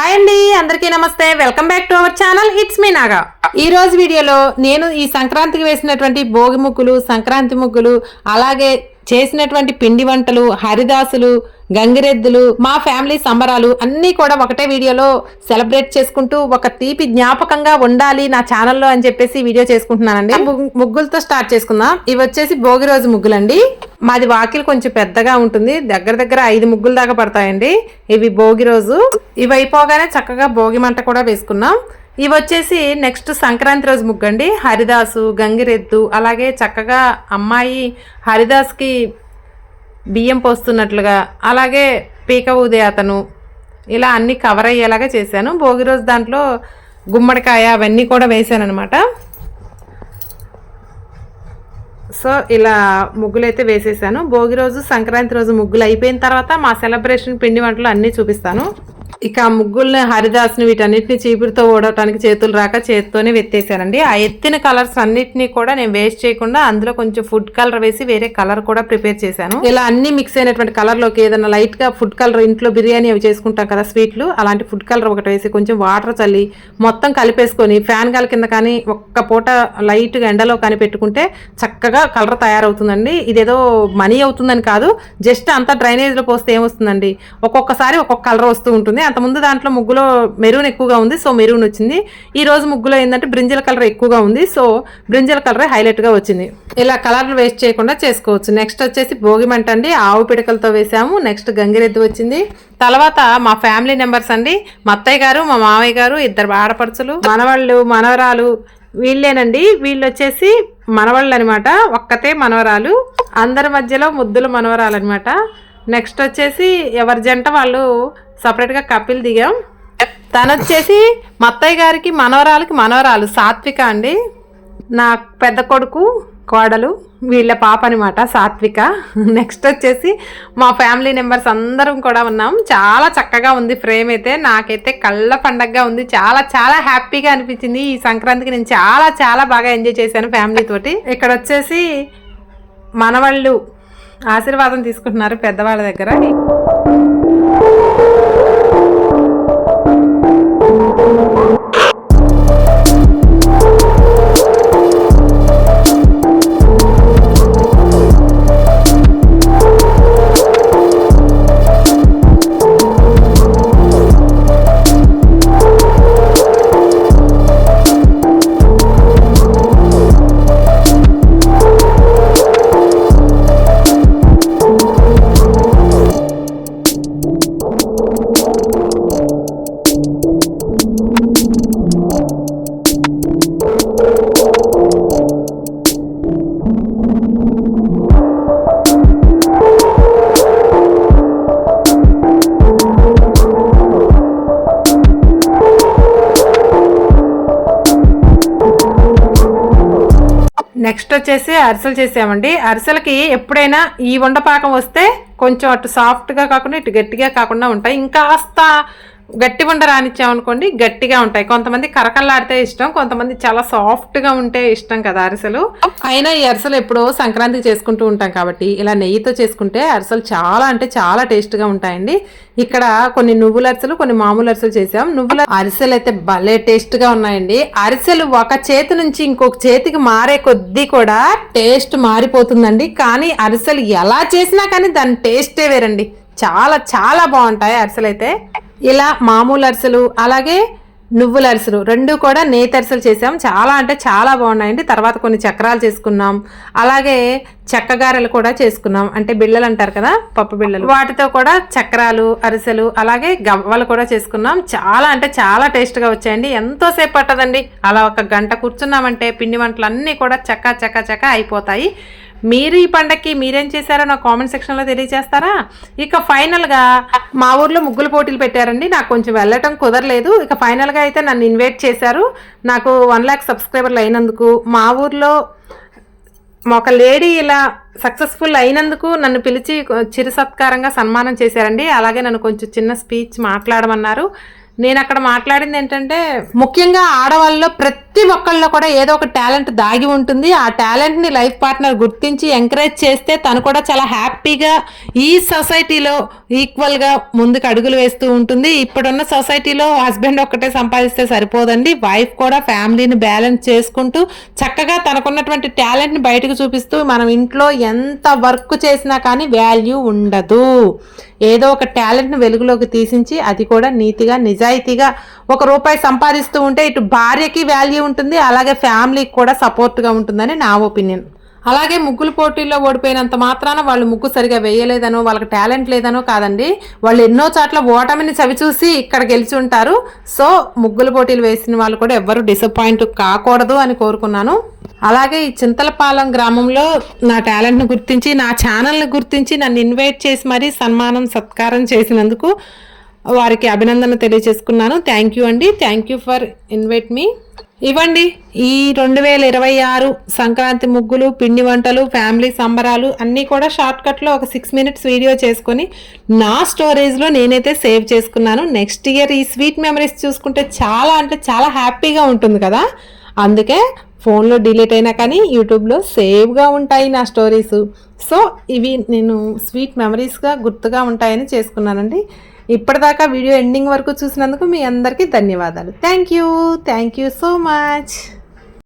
Hi అండి, అందరికీ నమస్తే. Welcome back to our channel. It's me Naga. ఈ రోజు వీడియోలో నేను ఈ సంక్రాంతికి వేసినటువంటి భోగి ముగ్గులు, సంక్రాంతి ముగ్గులు, అలాగే చేసినటువంటి పిండి వంటలు, హరిదాసులు, గంగిరెద్దులు, మా ఫ్యామిలీ సంబరాలు అన్నీ కూడా ఒకటే వీడియోలో సెలబ్రేట్ చేసుకుంటూ ఒక తీపి జ్ఞాపకంగా ఉండాలి నా ఛానల్లో అని చెప్పేసి వీడియో చేసుకుంటున్నానండి. ముగ్గులతో స్టార్ట్ చేసుకుందాం. ఇవి వచ్చేసి భోగి రోజు ముగ్గులండి. మాది వాకిలు కొంచెం పెద్దగా ఉంటుంది, దగ్గర దగ్గర 5 ముగ్గులు దాకా పడతాయండి. ఇవి భోగి రోజు. ఇవి అయిపోగానే చక్కగా భోగి మంట కూడా వేసుకున్నాం. ఇవి వచ్చేసి నెక్స్ట్ సంక్రాంతి రోజు ముగ్గండి. హరిదాసు, గంగిరెద్దు, అలాగే చక్కగా అమ్మాయి హరిదాస్కి బియ్యం పోస్తున్నట్లుగా, అలాగే పీక ఊదే అతను, ఇలా అన్నీ కవర్ అయ్యేలాగా చేశాను. భోగి రోజు దాంట్లో గుమ్మడికాయ అవన్నీ కూడా వేసాను అనమాట. సో ఇలా ముగ్గులు అయితే వేసేసాను. భోగి రోజు సంక్రాంతి రోజు ముగ్గులు అయిపోయిన తర్వాత మా సెలబ్రేషన్ పిండి వంటలు అన్నీ చూపిస్తాను. ఇక ముగ్గుల్ని హరిదాస్ని వీటన్నిటిని చీపురుతో ఓడటానికి చేతులు రాక చేతితోనే వెత్తేసానండి. ఆ ఎత్తిన కలర్స్ అన్నిటినీ కూడా నేను వేస్ట్ చేయకుండా అందులో కొంచెం ఫుడ్ కలర్ వేసి వేరే కలర్ కూడా ప్రిపేర్ చేశాను. ఇలా అన్ని మిక్స్ అయినటువంటి కలర్లోకి ఏదైనా లైట్ గా ఫుడ్ కలర్, ఇంట్లో బిర్యానీ అవి చేసుకుంటాం కదా స్వీట్లు, అలాంటి ఫుడ్ కలర్ ఒకటి వేసి కొంచెం వాటర్ చల్లి మొత్తం కలిపేసుకొని ఫ్యాన్ గాలి కింద కానీ ఒక్క పూట లైట్ గా ఎండలో కానీ పెట్టుకుంటే చక్కగా కలర్ తయారవుతుందండి. ఇదేదో మనీ అవుతుందని కాదు, జస్ట్ అంతా డ్రైనేజ్ లో పోస్తే ఏమొస్తుందండి, ఒక్కొక్కసారి ఒక్కొక్క కలర్ వస్తూ ఉంటుంది. అంతకుముందు దాంట్లో ముగ్గులో మెరూన్ ఎక్కువగా ఉంది, సో మెరూన్ వచ్చింది. ఈ రోజు ముగ్గులో ఏంటంటే బ్రింజల్ కలర్ ఎక్కువగా ఉంది, సో బ్రింజల్ కలర్ హైలైట్ గా వచ్చింది. ఇలా కలర్లు వేస్ట్ చేయకుండా చేసుకోవచ్చు. నెక్స్ట్ వచ్చేసి భోగి మంట అండి. ఆవు పిడకలతో వేసాము. నెక్స్ట్ గంగిరెద్దు వచ్చింది. తర్వాత మా ఫ్యామిలీ మెంబర్స్ అండి. మా అత్తయ్య గారు, మా మామయ్య గారు, 2 ఆడపడుచులు, మనవాళ్ళు, మనవరాలు, వీళ్ళేనండి. వీళ్ళు వచ్చేసి మనవాళ్ళు అనమాట, ఒక్కతే మనవరాలు, అందరి మధ్యలో ముద్దుల మనవరాలు అనమాట. నెక్స్ట్ వచ్చేసి ఎవరి జంట వాళ్ళు సపరేట్గా కపిల్ దిగాం. తను వచ్చేసి మా అత్తయ్య గారికి మనవరాలు సాత్విక అండి. నా పెద్ద కొడుకు, కోడలు, వీళ్ళ పాప అనమాట సాత్విక. నెక్స్ట్ వచ్చేసి మా ఫ్యామిలీ మెంబర్స్ అందరం కూడా ఉన్నాం. చాలా చక్కగా ఉంది ఫ్రేమ్ అయితే. నాకైతే కళ్ళ పండగగా ఉంది. చాలా చాలా హ్యాపీగా అనిపించింది. ఈ సంక్రాంతికి నేను చాలా చాలా బాగా ఎంజాయ్ చేశాను ఫ్యామిలీ తోటి. ఇక్కడ వచ్చేసి మనవాళ్ళు ఆశీర్వాదం తీసుకుంటున్నారు పెద్దవాళ్ళ దగ్గర. నెక్స్ట్ వచ్చేసి అరిసెలు చేసామండి. అరిసెలకి ఎప్పుడైనా ఈ ఉండపాకం వస్తే కొంచెం అటు సాఫ్ట్గా కాకుండా ఇటు గట్టిగా కాకుండా ఉంటాయి. ఇంకాస్త గట్టి ఉండ రానిచ్చామనుకోండి గట్టిగా ఉంటాయి. కొంతమంది కరకల్లాడితే ఇష్టం, కొంతమంది చాలా సాఫ్ట్గా ఉంటే ఇష్టం కదా అరిసెలు. అయినా ఈ అరిసెలు ఎప్పుడో సంక్రాంతికి చేసుకుంటూ ఉంటాం కాబట్టి ఇలా నెయ్యితో చేసుకుంటే అరిసెలు చాలా అంటే చాలా టేస్ట్గా ఉంటాయండి. ఇక్కడ కొన్ని నువ్వుల అరిసెలు, కొన్ని మామూలు అరిసెలు చేసాం. నువ్వుల అరిసెలు అయితే భలే టేస్ట్గా ఉన్నాయండి. అరిసెలు ఒక చేతి నుంచి ఇంకొక చేతికి మారే కొద్దీ కూడా టేస్ట్ మారిపోతుందండి. కానీ అరిసెలు ఎలా చేసినా కానీ దాని టేస్టే వేరండి. చాలా చాలా బాగుంటాయి అరిసెలు అయితే. ఇలా మామూలు అరిసెలు, అలాగే నువ్వుల అరిసెలు రెండు కూడా నేతి అరిసెలు చేసాం. చాలా అంటే చాలా బాగున్నాయండి. తర్వాత కొన్ని చక్రాలు చేసుకున్నాం, అలాగే చెక్కగారెలు కూడా చేసుకున్నాం. అంటే బిళ్ళలు అంటారు కదా, పప్పు బిళ్ళలు, వాటితో కూడా చక్రాలు, అరిసెలు, అలాగే గవ్వలు కూడా చేసుకున్నాం. చాలా అంటే చాలా టేస్ట్గా వచ్చాయండి. ఎంతోసేపు పట్టదండి. అలా 1 గంట కూర్చున్నామంటే పిండి వంటలు అన్నీ కూడా చక్క చక్క చక్క అయిపోతాయి. మీరు ఈ పండగకి మీరేం చేశారో నా కామెంట్ సెక్షన్లో తెలియజేస్తారా? ఇక ఫైనల్గా మా ఊర్లో ముగ్గుల పోటీలు పెట్టారండి. నాకు కొంచెం వెళ్ళటం కుదరలేదు. ఇక ఫైనల్గా అయితే నన్ను ఇన్వైట్ చేశారు. నాకు 1 lakh సబ్స్క్రైబర్లు అయినందుకు, మా ఊర్లో ఒక లేడీ ఇలా సక్సెస్ఫుల్ అయినందుకు నన్ను పిలిచి చిరు సత్కారంగా సన్మానం చేశారండి. అలాగే నన్ను కొంచెం చిన్న స్పీచ్ మాట్లాడమన్నారు. నేను అక్కడ మాట్లాడింది ఏంటంటే, ముఖ్యంగా ఆడవాళ్ళలో ప్రతి ప్రతి ఒక్కళ్ళలో కూడా ఏదో ఒక టాలెంట్ దాగి ఉంటుంది. ఆ టాలెంట్ని లైఫ్ పార్ట్నర్ గుర్తించి ఎంకరేజ్ చేస్తే తను కూడా చాలా హ్యాపీగా ఈ సొసైటీలో ఈక్వల్గా ముందుకు అడుగులు వేస్తూ ఉంటుంది. ఇప్పుడున్న సొసైటీలో హస్బెండ్ ఒక్కటే సంపాదిస్తే సరిపోదండి, వైఫ్ కూడా ఫ్యామిలీని బ్యాలెన్స్ చేసుకుంటూ చక్కగా తనకున్నటువంటి టాలెంట్ని బయటకు చూపిస్తూ, మనం ఇంట్లో ఎంత వర్క్ చేసినా కానీ వాల్యూ ఉండదు. ఏదో ఒక టాలెంట్ని వెలుగులోకి తీసించి అది కూడా నీతిగా నిజాయితీగా ₹1 సంపాదిస్తూ ఉంటే ఇటు భార్యకి వాల్యూ ఉంటుంది, అలాగే ఫ్యామిలీకి కూడా సపోర్ట్గా ఉంటుందని నా ఒపీనియన్. అలాగే ముగ్గుల పోటీల్లో ఓడిపోయినంత మాత్రాన వాళ్ళు ముగ్గు సరిగా వేయలేదనో వాళ్ళకి టాలెంట్ లేదనో కాదండి, వాళ్ళు ఎన్నో చాట్ల ఓటమిని చవిచూసి ఇక్కడ గెలిచి ఉంటారు. సో ముగ్గుల పోటీలు వేసిన వాళ్ళు కూడా ఎవ్వరూ డిసప్పాయింట్ కాకూడదు అని కోరుకున్నాను. అలాగే ఈ చింతలపాలెం గ్రామంలో నా టాలెంట్ని గుర్తించి, నా ఛానల్ని గుర్తించి నన్ను ఇన్వైట్ చేసి మరీ సన్మానం సత్కారం చేసినందుకు వారికి అభినందన తెలియజేసుకున్నాను. థ్యాంక్ యూ అండి, థ్యాంక్ యూ ఫర్ ఇన్వైట్ మీ. ఇవ్వండి ఈ 2026 సంక్రాంతి ముగ్గులు, పిండి వంటలు, ఫ్యామిలీ సంబరాలు అన్నీ కూడా షార్ట్కట్లో ఒక 6 minutes వీడియో చేసుకొని నా స్టోరేజ్లో నేనైతే సేవ్ చేసుకున్నాను. నెక్స్ట్ ఇయర్ ఈ స్వీట్ మెమరీస్ చూసుకుంటే చాలా అంటే చాలా హ్యాపీగా ఉంటుంది కదా, అందుకే ఫోన్లో డిలీట్ అయినా కానీ యూట్యూబ్లో సేవ్గా ఉంటాయి నా స్టోరీస్. సో ఇవి నేను స్వీట్ మెమరీస్గా గుర్తుగా ఉంటాయని చేసుకున్నానండి. ఇప్పటిదాకా వీడియో ఎండింగ్ వరకు చూసినందుకు మీ అందరికీ ధన్యవాదాలు. Thank you so much.